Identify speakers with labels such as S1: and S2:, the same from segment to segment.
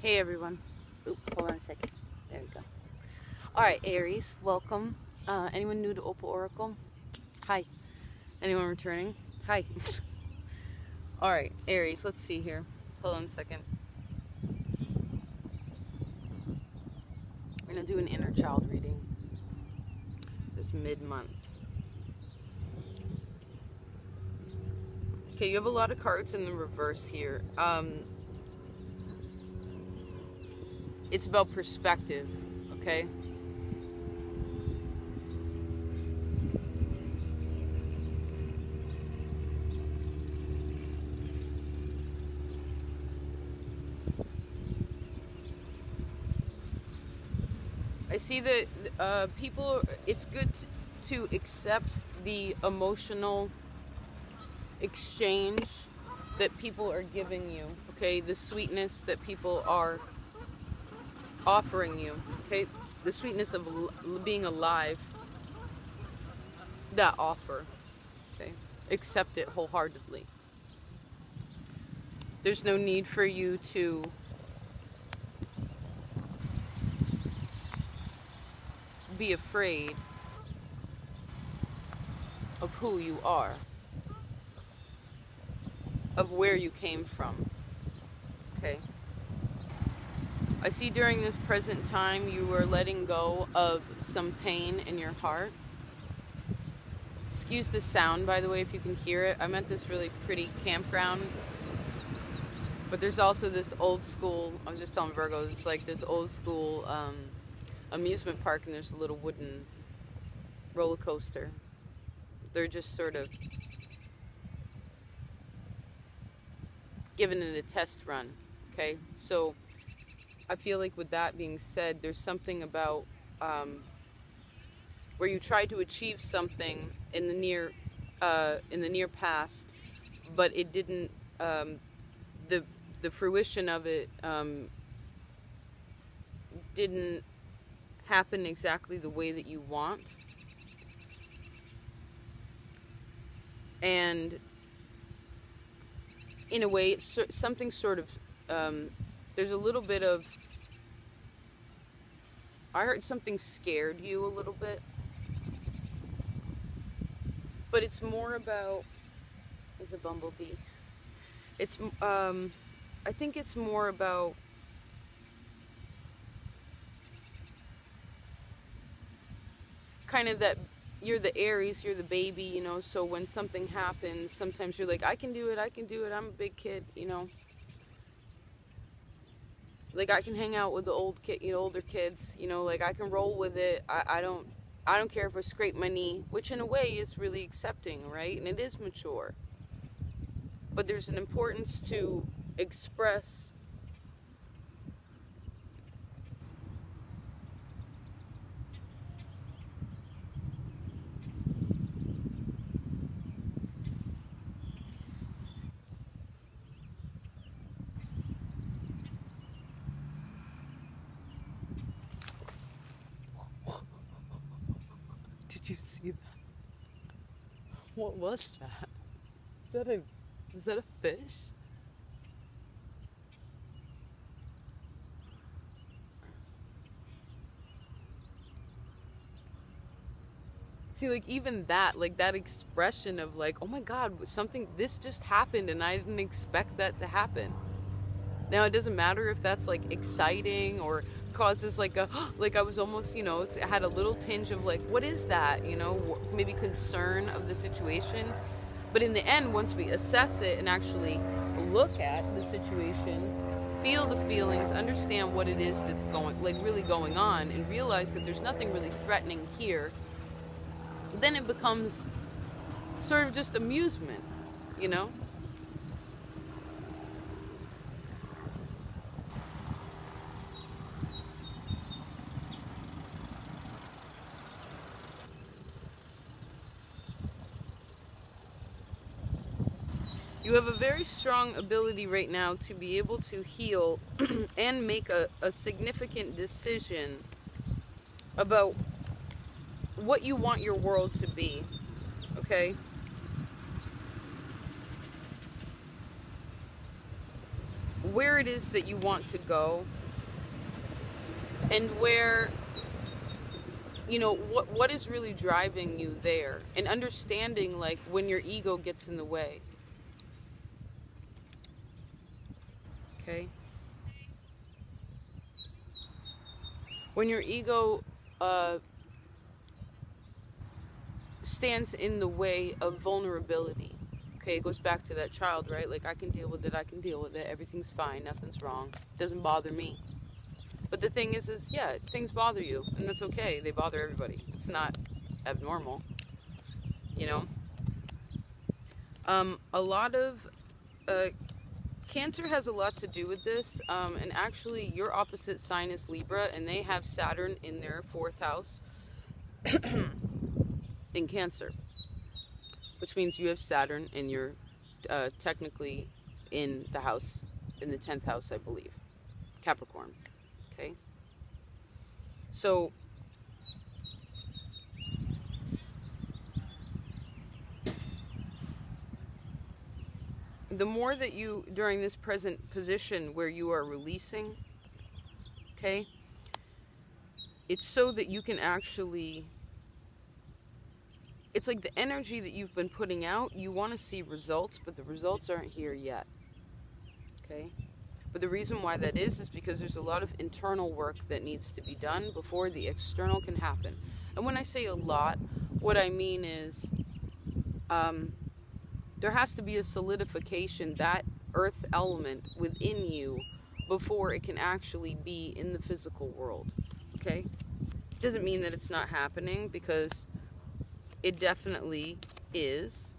S1: Hey everyone. Oop, hold on a second. There we go. Alright, Aries, welcome. Anyone new to Opal Oracle? Hi. Anyone returning? Hi. Alright, Aries, let's see here. Hold on a second. I'm going to do an inner child reading this mid-month. Okay, you have a lot of cards in the reverse here. It's about perspective, okay? I see that people, it's good to accept the emotional exchange that people are giving you, okay? The sweetness that people are offering you, okay? The sweetness of being alive, that offer, okay? Accept it wholeheartedly. There's no need for you to be afraid of who you are, of where you came from, okay? I see during this present time you are letting go of some pain in your heart. Excuse the sound, by the way, if you can hear it. I'm at this really pretty campground, but there's also this old school, I was just telling Virgo, it's like this old school amusement park, and there's a little wooden roller coaster. They're just sort of giving it a test run, okay? So I feel like with that being said, there's something about where you tried to achieve something in the near past, but it didn't. The fruition of it didn't happen exactly the way that you want, and in a way, it's something sort of. There's a little bit of, I heard something scared you a little bit, but it's more about, there's a bumblebee. It's, I think it's more about kind of that you're the Aries, you're the baby, you know, so when something happens, sometimes you're like, I can do it, I'm a big kid, you know. Like, I can hang out with the older kids, you know, like I can roll with it. I don't care if I scrape my knee, which in a way is really accepting, right? And it is mature. But there's an importance to express Did you see that? What was that? Was that a fish? See, like, even that, like, that expression of, like, oh my God, this just happened and I didn't expect that to happen. Now, it doesn't matter if that's, like, exciting or causes, like, like, I was almost, you know, it had a little tinge of, like, what is that, you know, maybe concern of the situation. But in the end, once we assess it and actually look at the situation, feel the feelings, understand what it is that's really going on, and realize that there's nothing really threatening here, then it becomes sort of just amusement, you know? You have a very strong ability right now to be able to heal and make a significant decision about what you want your world to be, okay? where it is that you want to go, and where, you know, what is really driving you there, and understanding like when your ego gets in the way. Okay? When your ego stands in the way of vulnerability. Okay, it goes back to that child, right? Like, I can deal with it, everything's fine, nothing's wrong, doesn't bother me. But the thing is yeah, things bother you, and that's okay, they bother everybody. It's not abnormal, you know? A lot of, Cancer has a lot to do with this, and actually your opposite sign is Libra, and they have Saturn in their 4th house in Cancer. Which means you have Saturn and you're technically in the house, in the 10th house, I believe. Capricorn. Okay? So, the more that you, during this present position where you are releasing, okay, it's so that you can actually, it's like the energy that you've been putting out, you want to see results, but the results aren't here yet. Okay? But the reason why that is because there's a lot of internal work that needs to be done before the external can happen. And when I say a lot, what I mean is there has to be a solidification, that earth element within you, before it can actually be in the physical world. Okay? Doesn't mean that it's not happening, because it definitely is.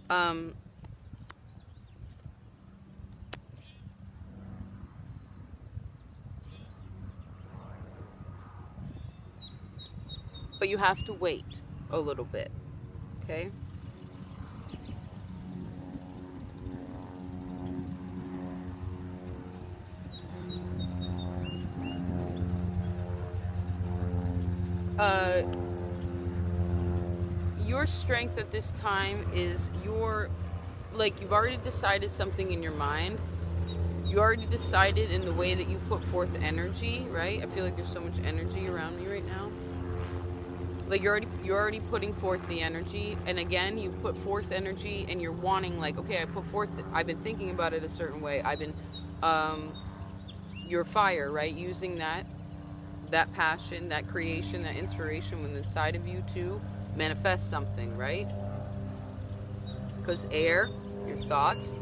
S1: But you have to wait a little bit, okay? Your strength at this time is you've already decided something in your mind. You already decided in the way that you put forth energy, right? I feel like there's so much energy around me right now. Like you're already putting forth the energy, and again, you put forth energy, and you're wanting, like, okay, I've been thinking about it a certain way. I've been, your fire, right? Using that passion, that creation, that inspiration within inside of you to manifest something, right? Because air, your thoughts,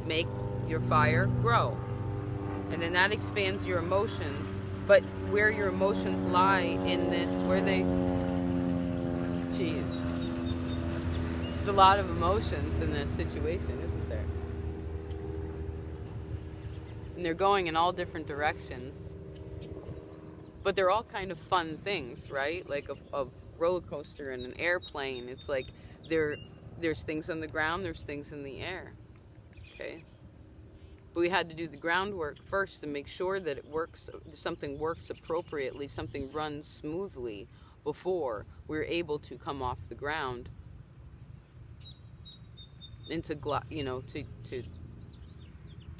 S1: make your fire grow, and then that expands your emotions. But where your emotions lie in this, jeez, there's a lot of emotions in this situation, isn't there? And they're going in all different directions, but they're all kind of fun things, right? Like a roller coaster and an airplane. It's like there's things on the ground, there's things in the air. Okay? But we had to do the groundwork first to make sure that it works, something works appropriately, something runs smoothly before we're able to come off the ground and to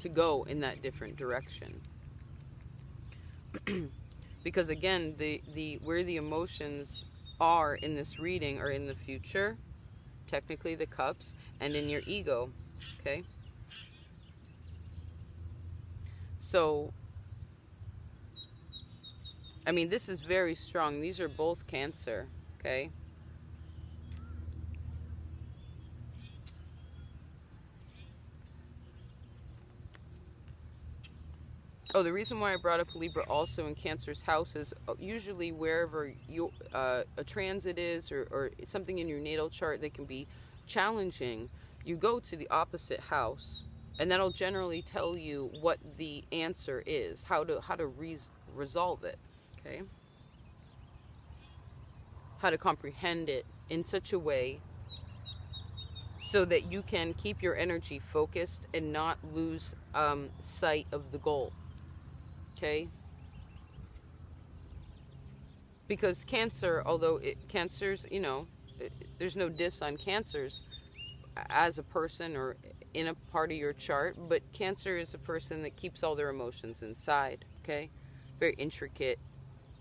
S1: go in that different direction. Because again, where the emotions are in this reading are in the future, technically the cups, and in your ego. Okay? So, I mean, this is very strong. These are both Cancer, okay? Oh, the reason why I brought up Libra also in Cancer's house is usually wherever a transit is or something in your natal chart that can be challenging, you go to the opposite house. And that'll generally tell you what the answer is, how to resolve it, okay? How to comprehend it in such a way so that you can keep your energy focused and not lose sight of the goal, okay? Because Cancer, although Cancer's, there's no diss on Cancers as a person or in a part of your chart, but Cancer is a person that keeps all their emotions inside, okay? Very intricate.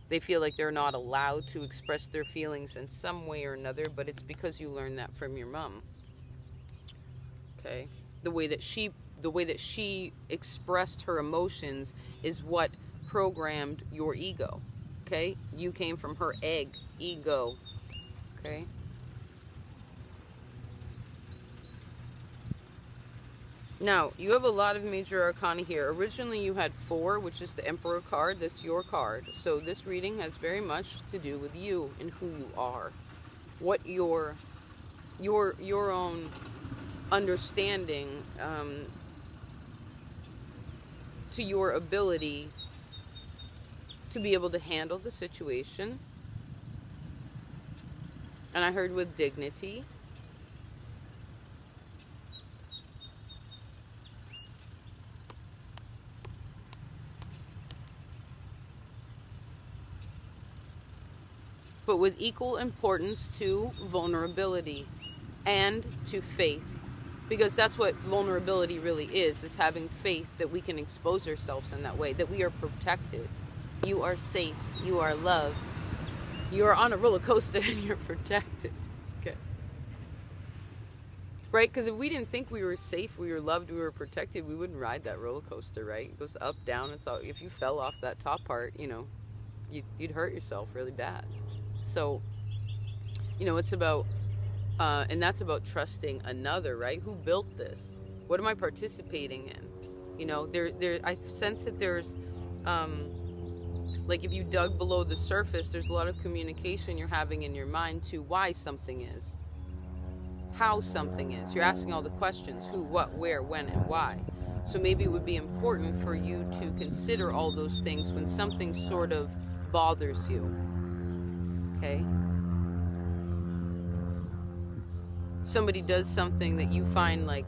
S1: They feel like they're not allowed to express their feelings in some way or another, but it's because you learned that from your mom. Okay? The way that she expressed her emotions is what programmed your ego. Okay? You came from her egg, ego. Okay? Now, you have a lot of major arcana here. Originally, you had 4, which is the Emperor card. That's your card. So this reading has very much to do with you and who you are. What your own understanding to your ability to be able to handle the situation. And I heard with dignity. But with equal importance to vulnerability and to faith. Because that's what vulnerability really is having faith that we can expose ourselves in that way, that we are protected. You are safe. You are loved. You are on a roller coaster and you're protected. Okay. Right? Because if we didn't think we were safe, we were loved, we were protected, we wouldn't ride that roller coaster, right? It goes up, down. It's all, if you fell off that top part, you know, you'd hurt yourself really bad. So, you know, it's about, and that's about trusting another, right? Who built this? What am I participating in? You know, I sense that there's, like if you dug below the surface, there's a lot of communication you're having in your mind to why something is, how something is. You're asking all the questions, who, what, where, when, and why. So maybe it would be important for you to consider all those things when something sort of bothers you. Okay? Somebody does something that you find like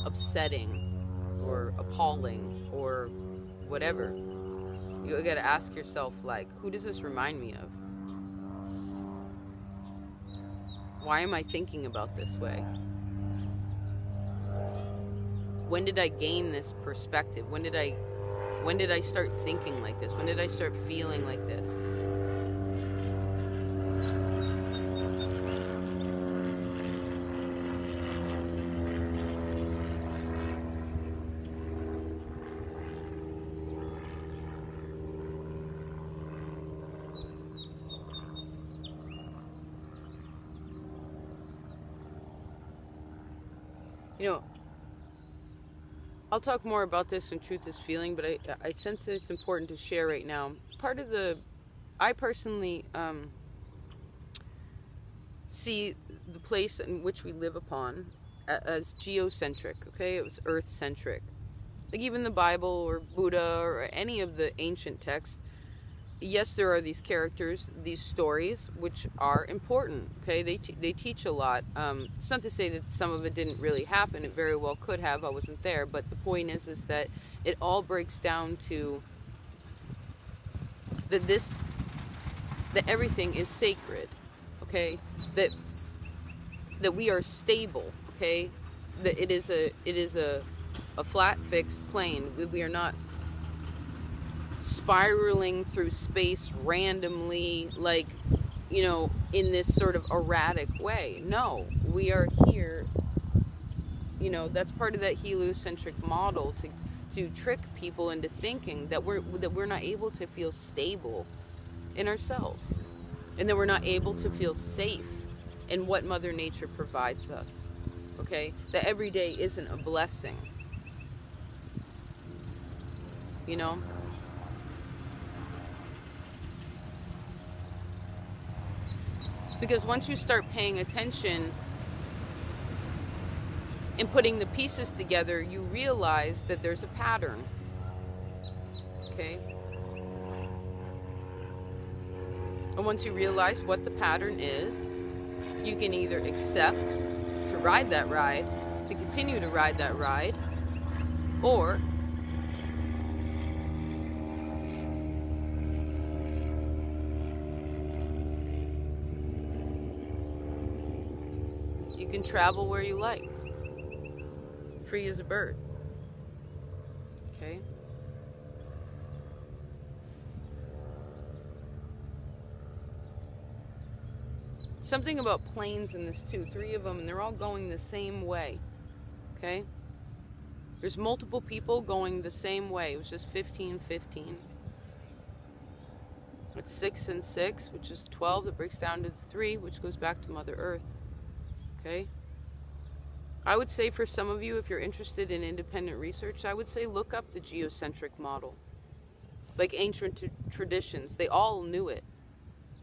S1: upsetting or appalling or whatever. You gotta ask yourself, like, who does this remind me of? Why am I thinking about this way? When did I gain this perspective? When did I start thinking like this? When did I start feeling like this? You know, I'll talk more about this in Truth is Feeling, but I sense that it's important to share right now. Part of I personally see the place in which we live upon as geocentric, okay? It was earth-centric. Like even the Bible or Buddha or any of the ancient texts, yes, there are these characters, these stories, which are important, okay? They teach a lot. It's not to say that some of it didn't really happen. It very well could have. I wasn't there. But the point is that it all breaks down to that everything is sacred, okay? That we are stable, okay? That it is a flat, fixed plane. We are not spiraling through space randomly, like, you know, in this sort of erratic way. No, we are here, you know, that's part of that heliocentric model to trick people into thinking that we're not able to feel stable in ourselves, and that we're not able to feel safe in what Mother Nature provides us, okay? That every day isn't a blessing, you know? Because once you start paying attention and putting the pieces together, you realize that there's a pattern. Okay? And once you realize what the pattern is, you can either accept to ride that ride, to continue to ride that ride, or you can travel where you like. free as a bird. Okay? Something about planes in this too. 3 of them, and they're all going the same way. Okay? There's multiple people going the same way. It was just 15-15. It's 6 and 6, which is 12. That breaks down to 3, which goes back to Mother Earth. Okay? I would say for some of you, if you're interested in independent research, I would say look up the geocentric model. Like ancient traditions. They all knew it.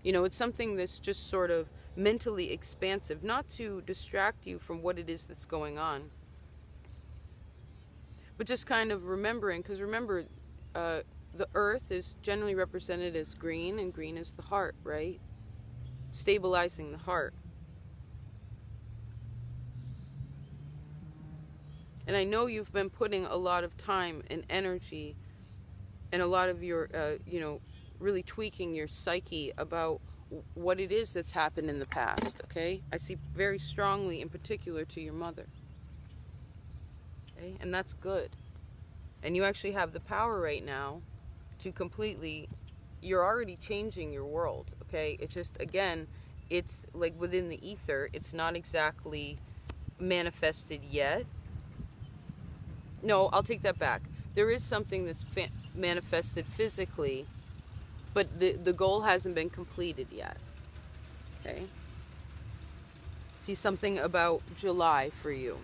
S1: You know, it's something that's just sort of mentally expansive, not to distract you from what it is that's going on, but just kind of remembering, because remember, the earth is generally represented as green, and green is the heart, right? Stabilizing the heart. And I know you've been putting a lot of time and energy and a lot of your, you know, really tweaking your psyche about what it is that's happened in the past, okay? I see very strongly in particular to your mother. Okay? And that's good. And you actually have the power right now to completely, you're already changing your world, okay? It's just, again, it's like within the ether. It's not exactly manifested yet. No, I'll take that back. There is something that's manifested physically, but the goal hasn't been completed yet. Okay? See something about July for you.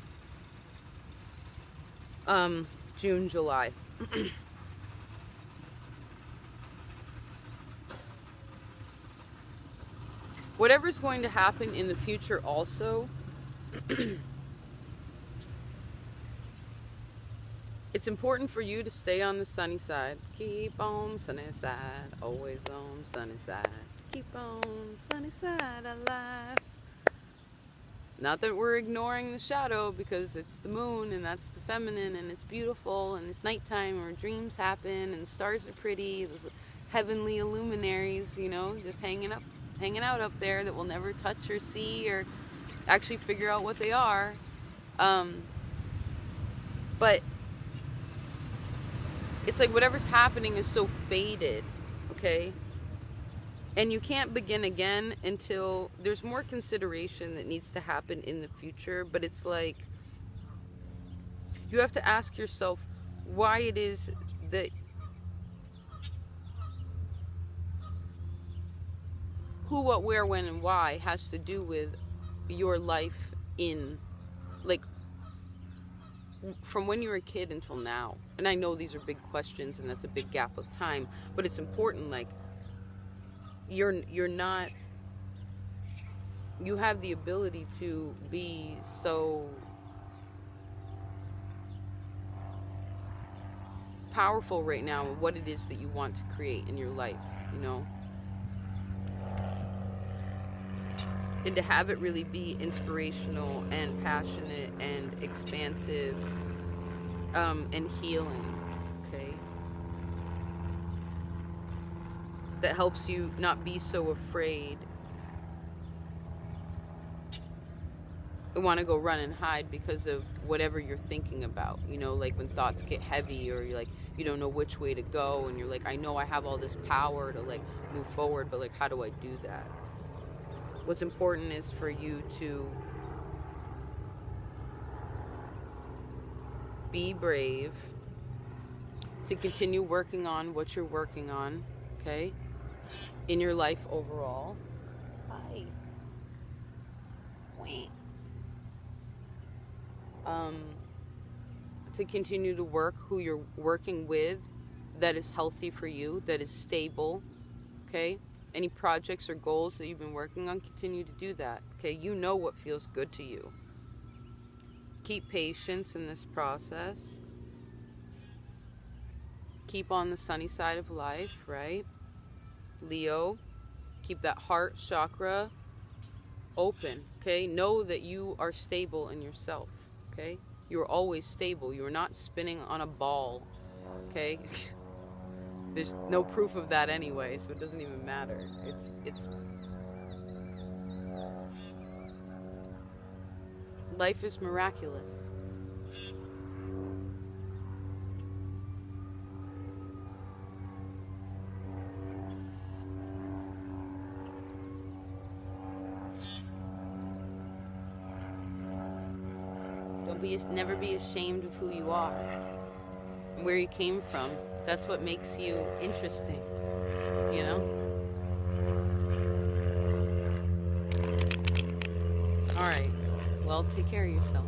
S1: June, July. Whatever's going to happen in the future also, it's important for you to stay on the sunny side. Keep on sunny side, always on sunny side. Keep on sunny side of life. Not that we're ignoring the shadow, because it's the moon and that's the feminine and it's beautiful and it's nighttime where dreams happen and the stars are pretty. Those heavenly luminaries, you know, just hanging out up there that we'll never touch or see or actually figure out what they are. But it's like whatever's happening is so faded, okay? And you can't begin again until there's more consideration that needs to happen in the future. But it's like, you have to ask yourself why it is that who, what, where, when, and why has to do with your life in, like, from when you were a kid until now. And I know these are big questions and that's a big gap of time, but it's important, like, you're not, you have the ability to be so powerful right now in what it is that you want to create in your life, you know? And to have it really be inspirational and passionate and expansive, and healing, okay? That helps you not be so afraid and want to go run and hide because of whatever you're thinking about, you know, like when thoughts get heavy or you're like, you don't know which way to go and you're like, I know I have all this power to like move forward, but like, how do I do that? What's important is for you to be brave, to continue working on what you're working on, okay, in your life overall. Hi. Wait. To continue to work who you're working with that is healthy for you, that is stable, okay? Any projects or goals that you've been working on, continue to do that, okay? You know what feels good to you. Keep patience in this process. Keep on the sunny side of life, right? Leo, keep that heart chakra open, okay? Know that you are stable in yourself, okay? You are always stable. You are not spinning on a ball, okay? There's no proof of that anyway, so it doesn't even matter. It's life is miraculous. never be ashamed of who you are, where you came from. That's what makes you interesting, you know? Alright, well, take care of yourself.